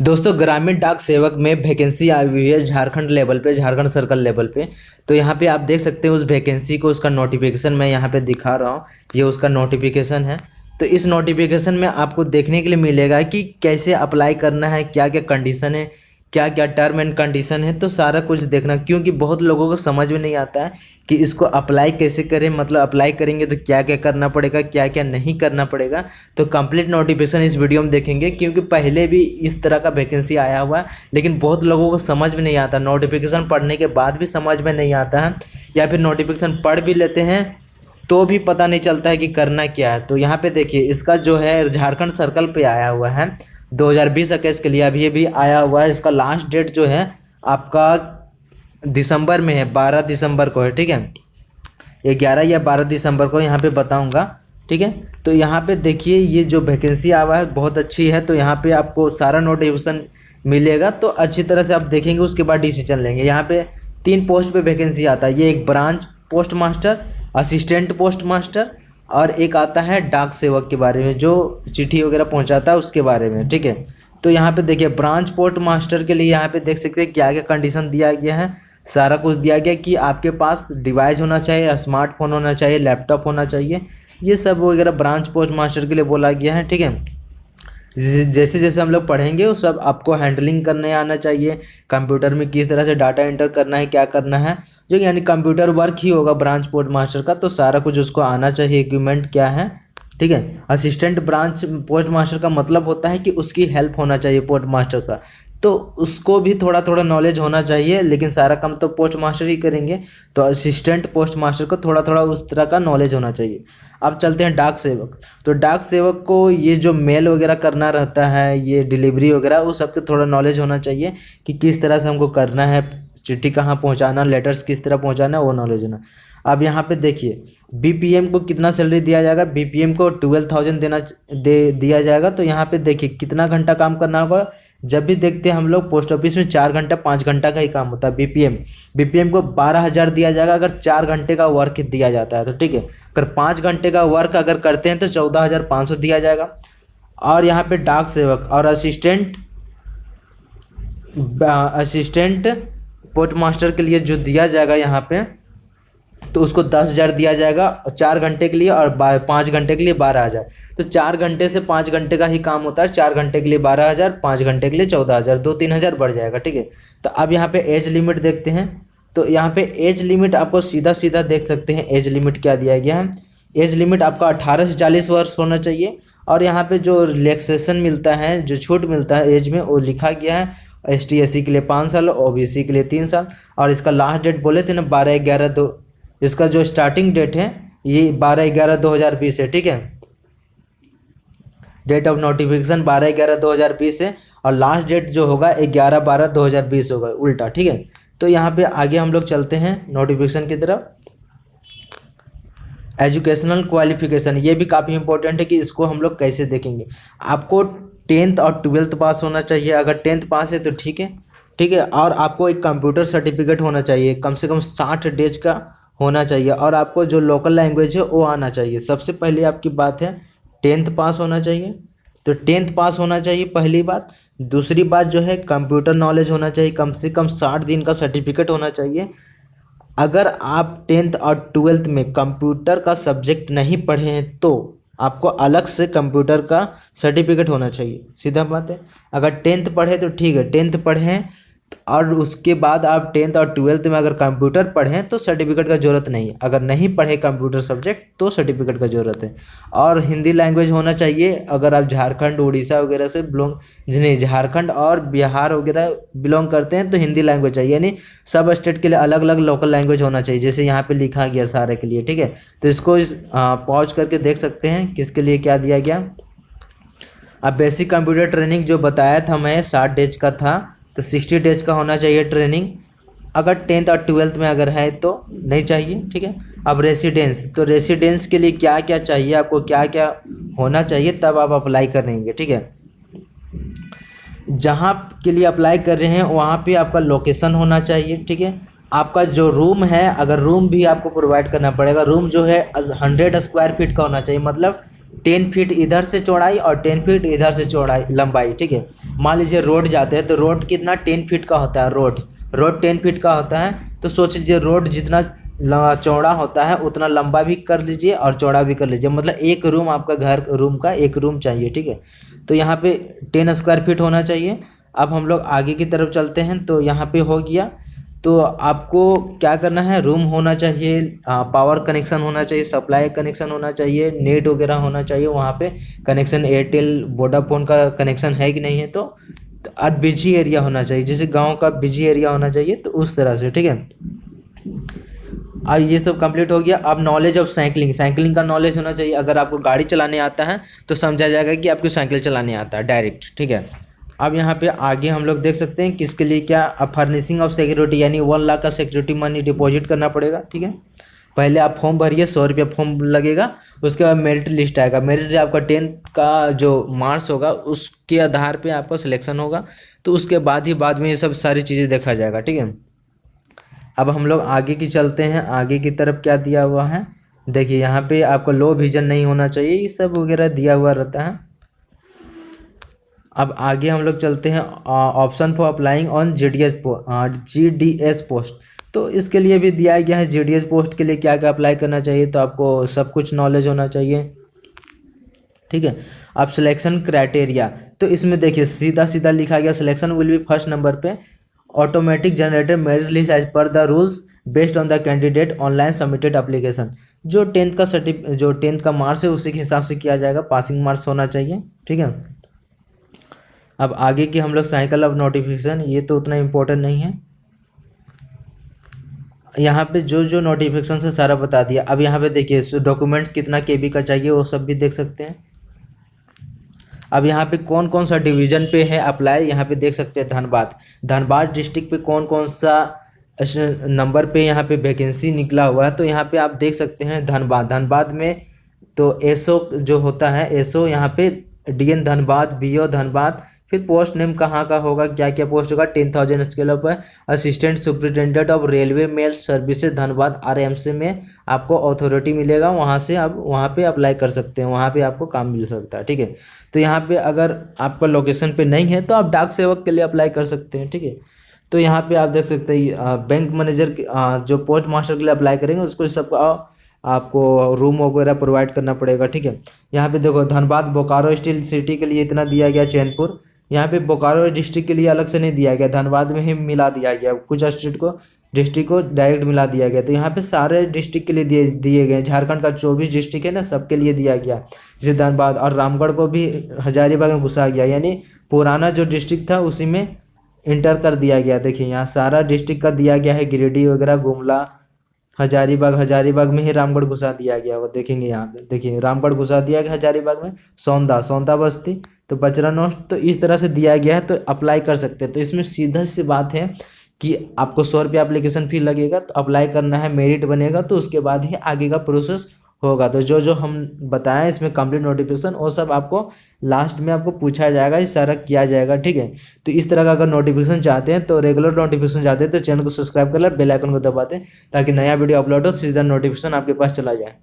दोस्तों ग्रामीण डाक सेवक में वैकेंसी आई हुई है झारखंड लेवल पे, झारखंड सर्कल लेवल पे। तो यहाँ पे आप देख सकते हैं उस वैकेंसी को, उसका नोटिफिकेशन मैं यहाँ पे दिखा रहा हूँ। ये उसका नोटिफिकेशन है। तो इस नोटिफिकेशन में आपको देखने के लिए मिलेगा कि कैसे अप्लाई करना है, क्या क्या कंडीशन है, क्या क्या टर्म एंड कंडीशन है। तो सारा कुछ देखना, क्योंकि बहुत लोगों को समझ में नहीं आता है कि इसको अप्लाई कैसे करें, मतलब अप्लाई करेंगे तो क्या क्या करना पड़ेगा, क्या क्या नहीं करना पड़ेगा। तो कंप्लीट नोटिफिकेशन इस वीडियो में देखेंगे, क्योंकि पहले भी इस तरह का वैकेंसी आया हुआ है, लेकिन बहुत लोगों को समझ में नहीं आता। नोटिफिकेशन पढ़ने के बाद भी समझ में नहीं आता है, या फिर नोटिफिकेशन पढ़ भी लेते हैं तो भी पता नहीं चलता है कि करना क्या है। तो यहाँ पे देखिए, इसका जो है झारखंड सर्कल पे आया हुआ है 2020-21 के लिए, अभी आया हुआ है। इसका लास्ट डेट जो है आपका दिसंबर में है, 12 दिसंबर को है, ठीक है। ये 11 या 12 दिसंबर को यहाँ पे बताऊँगा, ठीक है। तो यहाँ पे देखिए, ये जो वैकेंसी आया हुआ है बहुत अच्छी है। तो यहाँ पे आपको सारा नोटिफिकेशन मिलेगा, तो अच्छी तरह से आप देखेंगे, उसके बाद डिसीजन लेंगे। यहाँ पे 3 पोस्ट पे वैकेंसी आता है। ये एक branch post master, assistant post master, और एक आता है डाक सेवक के बारे में, जो चिट्ठी वगैरह पहुंचाता है उसके बारे में, ठीक है। तो यहाँ पे देखिए, ब्रांच पोस्ट मास्टर के लिए यहाँ पे देख सकते हैं क्या क्या कंडीशन दिया गया है। सारा कुछ दिया गया कि आपके पास डिवाइस होना चाहिए, स्मार्टफोन होना चाहिए, लैपटॉप होना चाहिए, ये सब वगैरह ब्रांच पोस्ट मास्टर के लिए बोला गया है, ठीक है। जैसे जैसे हम लोग पढ़ेंगे वो सब आपको हैंडलिंग करने आना चाहिए। कंप्यूटर में किस तरह से डाटा एंटर करना है, क्या करना है, जो यानी कंप्यूटर वर्क ही होगा ब्रांच पोस्ट मास्टर का, तो सारा कुछ उसको आना चाहिए। इक्विपमेंट क्या है, ठीक है। असिस्टेंट ब्रांच पोस्ट मास्टर का मतलब होता है कि उसकी हेल्प होना चाहिए पोस्ट मास्टर का, तो उसको भी थोड़ा थोड़ा नॉलेज होना चाहिए, लेकिन सारा काम तो पोस्ट मास्टर ही करेंगे। तो असिस्टेंट पोस्ट मास्टर को थोड़ा थोड़ा उस तरह का नॉलेज होना चाहिए। अब चलते हैं डाक सेवक। तो डाक सेवक को ये जो मेल वगैरह करना रहता है, ये डिलीवरी वगैरह, वो सबके थोड़ा नॉलेज होना चाहिए कि किस तरह से हमको करना है, चिट्ठी कहाँ पहुँचाना, लेटर्स किस तरह पहुँचाना, वो नॉलेज होना। अब यहाँ पे देखिए, बीपीएम को कितना सैलरी दिया जाएगा। बीपीएम को 12,000 दिया जाएगा। तो यहाँ पे देखिए कितना घंटा काम करना होगा। जब भी देखते हैं हम लोग पोस्ट ऑफिस में 4 घंटा 5 घंटा का ही काम होता है। बीपीएम को 12,000 दिया जाएगा अगर 4 घंटे का वर्क दिया जाता है तो, ठीक है। अगर 5 घंटे का वर्क अगर करते हैं तो 14,500 दिया जाएगा। और यहाँ पे डाक सेवक और असिस्टेंट पोस्ट मास्टर के लिए जो दिया जाएगा यहाँ पे, तो उसको 10,000 दिया जाएगा 4 घंटे के लिए, और 5 घंटे के लिए 12,000। तो 4 घंटे से 5 घंटे का ही काम होता है। 4 घंटे के लिए 12,000, 5 घंटे के लिए 14,000, 2-3 हज़ार बढ़ जाएगा, ठीक है। तो अब यहाँ पे एज लिमिट देखते हैं। तो यहाँ पे एज लिमिट आपको सीधा सीधा देख सकते हैं एज लिमिट क्या दिया गया है। एज लिमिट आपका 18 से 40 वर्ष होना चाहिए। और यहाँ पे जो रिलैक्सेशन मिलता है, जो छूट मिलता है एज में, वो लिखा गया है। ST/SC के लिए 5 साल, OBC के लिए 3 साल। और इसका लास्ट डेट बोले थे ना 12/11/2, इसका जो स्टार्टिंग डेट है ये 12/11/2020 है, ठीक है। डेट ऑफ नोटिफिकेशन 12/11/2020 है, और लास्ट डेट जो होगा 11/12/2020 होगा, उल्टा, ठीक है। तो यहाँ पे आगे हम लोग चलते हैं नोटिफिकेशन की तरफ। एजुकेशनल क्वालिफिकेशन, ये भी काफ़ी इंपॉर्टेंट है कि इसको हम लोग कैसे देखेंगे। आपको 10th और 12th पास होना चाहिए। अगर 10th पास है तो ठीक है, ठीक है। और आपको एक कंप्यूटर सर्टिफिकेट होना चाहिए, कम से कम 60 डेज का होना चाहिए। और आपको जो लोकल लैंग्वेज है वो आना चाहिए। सबसे पहले आपकी बात है 10th पास होना चाहिए। तो 10th पास होना चाहिए, पहली बात। दूसरी बात जो है कंप्यूटर नॉलेज होना चाहिए, कम से कम 60 दिन का सर्टिफिकेट होना चाहिए। अगर आप 10th और 12th में कंप्यूटर का सब्जेक्ट नहीं पढ़े हैं तो आपको अलग से कंप्यूटर का सर्टिफिकेट होना चाहिए, सीधा बात है। अगर 10th पढ़े तो ठीक है, 10th पढ़े हैं और उसके बाद आप 10th और 12th में अगर कंप्यूटर पढ़ें तो सर्टिफिकेट का ज़रूरत नहीं है। अगर नहीं पढ़े कंप्यूटर सब्जेक्ट तो सर्टिफिकेट का ज़रूरत है। और हिंदी लैंग्वेज होना चाहिए। अगर आप झारखंड, उड़ीसा वगैरह से नहीं, झारखंड और बिहार वगैरह बिलोंग करते हैं तो हिंदी लैंग्वेज चाहिए, यानी सब स्टेट के लिए अलग अलग लोकल लैंग्वेज होना चाहिए, जैसे यहाँ पर लिखा गया सारे के लिए, ठीक है। तो इसको पॉज करके देख सकते हैं किसके लिए क्या दिया गया। अब बेसिक कंप्यूटर ट्रेनिंग जो बताया था मैं 60 डेज का था, तो 60 डेज का होना चाहिए ट्रेनिंग। अगर 10th और 12th में अगर है तो नहीं चाहिए, ठीक है। अब रेसिडेंस, तो रेसिडेंस के लिए क्या क्या चाहिए, आपको क्या क्या होना चाहिए, तब आप अप्लाई करेंगे, ठीक है। जहाँ के लिए अप्लाई कर रहे हैं वहाँ पे आपका लोकेशन होना चाहिए, ठीक है। आपका जो रूम है, अगर रूम भी आपको प्रोवाइड करना पड़ेगा। रूम जो है 100 स्क्वायर फीट का होना चाहिए, मतलब 10 फीट इधर से चौड़ाई और 10 फीट इधर से चौड़ाई लंबाई, ठीक है। मान लीजिए रोड जाते हैं तो रोड कितना 10 फीट का होता है, रोड 10 फीट का होता है। तो सोच लीजिए रोड जितना चौड़ा होता है उतना लंबा भी कर लीजिए और चौड़ा भी कर लीजिए, मतलब एक रूम आपका घर रूम का एक रूम चाहिए, ठीक है। तो यहाँ पे 10 स्क्वायर फीट होना चाहिए। अब हम लोग आगे की तरफ चलते हैं, तो यहाँ पे हो गया। तो आपको क्या करना है, रूम होना चाहिए, पावर कनेक्शन होना चाहिए, सप्लाई कनेक्शन होना चाहिए, नेट वगैरह होना चाहिए वहाँ पे कनेक्शन, एयरटेल वोडाफोन का कनेक्शन है कि नहीं है। तो और बिजी एरिया होना चाहिए, जैसे गांव का बिजी एरिया होना चाहिए, तो उस तरह से, ठीक है। अब ये सब कंप्लीट हो गया। अब नॉलेज ऑफ साइकिलिंग का नॉलेज होना चाहिए। अगर आपको गाड़ी चलाने आता है तो समझा जाएगा कि आपको साइकिल चलाने आता है डायरेक्ट, ठीक है। अब यहाँ पे आगे हम लोग देख सकते हैं किसके लिए क्या, अब फर्निशिंग ऑफ सिक्योरिटी, यानी 1 लाख का सिक्योरिटी मनी डिपॉजिट करना पड़ेगा, ठीक है। पहले आप फॉर्म भरिए, 100 रुपया फॉर्म लगेगा। उसके बाद मेरिट लिस्ट आएगा, मेरिट आपका 10th का जो मार्क्स होगा उसके आधार पे आपका सिलेक्शन होगा। तो उसके बाद ही बाद में ये सब सारी चीज़ें देखा जाएगा, ठीक है। अब हम लोग आगे की चलते हैं, आगे की तरफ क्या दिया हुआ है देखिए। यहाँ पे आपको लो विजन नहीं होना चाहिए, ये सब वगैरह दिया हुआ रहता है। अब आगे हम लोग चलते हैं, option for applying on GDS post. तो इसके लिए भी दिया गया है GDS पोस्ट के लिए क्या क्या अप्लाई करना चाहिए, तो आपको सब कुछ नॉलेज होना चाहिए, ठीक है। अब सिलेक्शन क्राइटेरिया, तो इसमें देखिए सीधा सीधा लिखा गया, selection will be first number पे, automatic generated merit list as per the rules based on the candidate online submitted application. जो 10th का मार्क्स है उसी के हिसाब से किया जाएगा, पासिंग मार्क्स होना चाहिए, ठीक है। अब आगे की हम लोग साइकिल ऑफ नोटिफिकेशन, ये तो उतना इम्पोर्टेंट नहीं है। यहाँ पे जो जो नोटिफिकेशन से सारा बता दिया। अब यहाँ पे देखिए डॉक्यूमेंट्स कितना KB का चाहिए वो सब भी देख सकते हैं। अब यहाँ पे कौन कौन सा डिवीजन पे है अप्लाई, यहाँ पे देख सकते हैं धनबाद डिस्ट्रिक्ट पे कौन कौन सा नंबर पे यहाँ पे वैकेंसी निकला हुआ है। तो यहाँ पे आप देख सकते हैं धनबाद में तो SO जो होता है, SO यहाँ पे DN धनबाद, BO धनबाद, फिर पोस्ट नेम कहाँ का होगा, क्या क्या पोस्ट होगा, 10,000 स्केल ऑफ है। Assistant superintendent of railway mail services Dhanbad RMC में आपको अथॉरिटी मिलेगा, वहाँ से आप वहाँ पे अप्लाई कर सकते हैं, वहाँ पे आपको काम मिल सकता है, ठीक है। तो यहाँ पे अगर आपका लोकेशन पे नहीं है तो आप डाक सेवक के लिए अप्लाई कर सकते हैं, ठीक है। तो यहाँ पे आप देख सकते हैं बैंक मैनेजर जो पोस्ट मास्टर के लिए अप्लाई करेंगे उसको सब आपको रूम वगैरह प्रोवाइड करना पड़ेगा, ठीक है। यहाँ पे देखो धनबाद बोकारो स्टील सिटी के लिए इतना दिया गया, चैनपुर, यहाँ पे बोकारो डिस्ट्रिक्ट के लिए अलग से नहीं दिया गया, धनबाद में ही मिला दिया गया, कुछ डिस्ट्रिक्ट को डायरेक्ट मिला दिया गया। तो यहाँ पे सारे डिस्ट्रिक्ट के लिए दिए गए, झारखंड का 24 डिस्ट्रिक्ट है ना, सबके लिए दिया गया। जैसे धनबाद और रामगढ़ को भी हजारीबाग में घुसा गया, यानी पुराना जो डिस्ट्रिक्ट था उसी में इंटर कर दिया गया। देखिए यहाँ सारा डिस्ट्रिक्ट का दिया गया है, गिरिडीह वगैरह, गुमला, हजारीबाग में ही रामगढ़ घुसा दिया गया। वो देखेंगे यहाँ पे, देखिए रामगढ़ घुसा दिया गया हजारीबाग में, सौंदा बस्ती, तो बचरा नोस्ट, तो इस तरह से दिया गया है। तो अप्लाई कर सकते हैं। तो इसमें सीधा सी बात है कि आपको 100 रुपया एप्लीकेशन फी लगेगा, तो अप्लाई करना है, मेरिट बनेगा तो उसके बाद ही आगे का प्रोसेस होगा। तो जो जो हम बताएं इसमें कंप्लीट नोटिफिकेशन वो सब आपको लास्ट में आपको पूछा जाएगा, इस सारा किया जाएगा, ठीक है। तो इस तरह का अगर नोटिफिकेशन चाहते हैं, तो रेगुलर नोटिफिकेशन चाहते हैं तो चैनल को सब्सक्राइब कर लें, बेल आइकन को दबा दें ताकि नया वीडियो अपलोड हो सीधा नोटिफिकेशन आपके पास चला जाए।